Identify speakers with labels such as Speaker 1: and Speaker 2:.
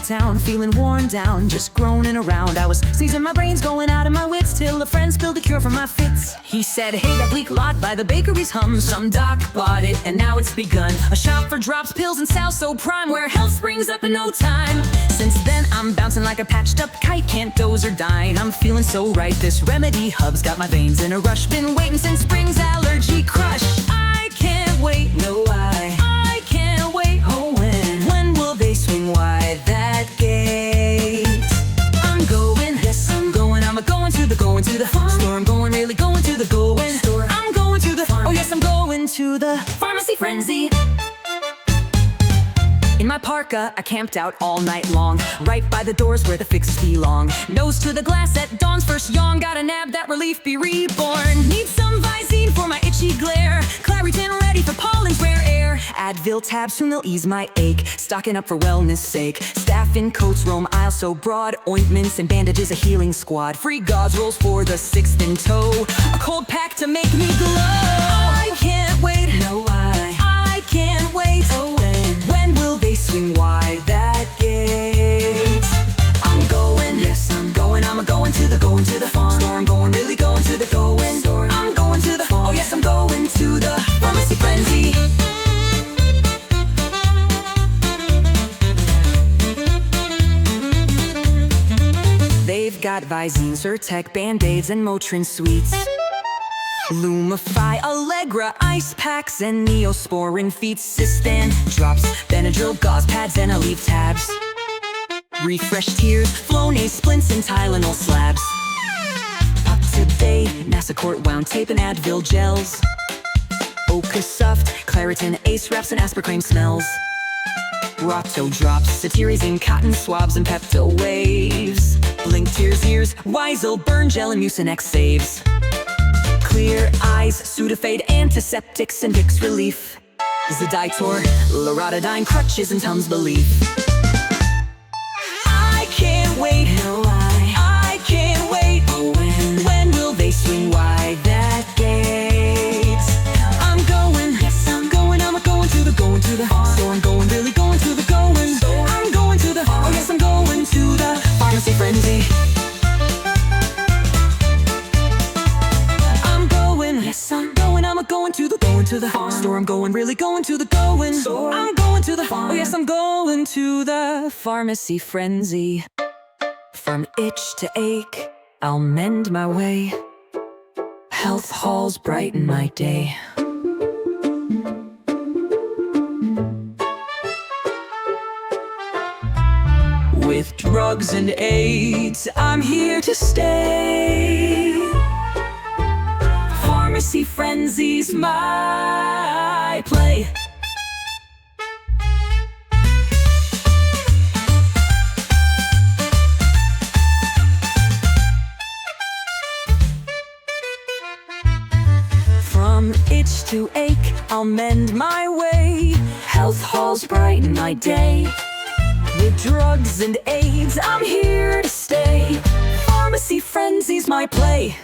Speaker 1: town, feeling worn down, just groaning around. I was sneezing, my brains going out of my wits, till a friend spilled a cure for my fits. He said, hey, that bleak lot by the bakery's hum, some doc bought it and now it's begun. A shop for drops, pills, and salve so prime, where health springs up in no time. Since then I'm bouncing like a patched up kite, can't doze or dine, I'm feeling so right. This remedy hub's got my veins in a rush, been waiting since spring's allergy crush. I can't wait, no I can't wait. Oh, when will they swing wide that gate? I'm going, yes I'm going, I'm going to the farm store. I'm going, really going to the goin store. I'm going to the farm, oh yes I'm going to the pharmacy frenzy. In my parka, I camped out all night long, right by the doors where the fixes belong. Nose to the glass at dawn's first yawn, gotta nab that relief, be reborn. Need some Visine for my itchy glare, Claritin ready for pollen's rare air. Advil tabs, soon they'll ease my ache, stocking up for wellness sake. Staff in coats roam aisles so broad, ointments and bandages a healing squad. Free gauze rolls for the sixth in tow, a cold pack to make me glow. I can't wait, no I can't wait. Oh, when will they swing wide that gate? I'm going, yes I'm going, I'm going to the farm store. I'm going, really going to the goin store. I'm going to the farm, oh yes I'm going to the pharmacy frenzy. They've got Visine, Zyrtec, Band-Aids, and Motrin sweets. Lumify, Allegra, ice packs, and Neosporin feet, Cystan drops, Benadryl, gauze pads, and Aleve tabs. Refresh tears, Flonase splints, and Tylenol slabs. Up-to-date, Nasacort wound tape, and Advil gels. Oka Suft, Claritin, Ace wraps, and Aspercreme smells. Rocto drops, cetirizine, cotton swabs, and Pepto waves. Blink tears ears, Weisel, burn gel, and Mucinex saves. Clear eyes, Sudafed, antiseptics, and Vicks relief. Zoditor, Loratadine, crutches, and Tums belief. I can't wait, no I can't wait. Oh, when will they swing wide that gate? I'm going, yes I'm going, I'm going to the farm store. I'm going, really going to the goin store. I'm going to the farm, oh yes I'm going to the pharmacy frenzy. Yes, I'm going to the farm store. I'm going, really going to the goin store. I'm going to the farm, oh yes I'm going to the pharmacy frenzy. From itch to ache, I'll mend my way. Health halls brighten my day. With drugs and aids, I'm here to stay. Pharmacy frenzy's my play. From itch to ache, I'll mend my way. Health halls brighten my day. With drugs and aids, I'm here to stay. Pharmacy frenzy's my play.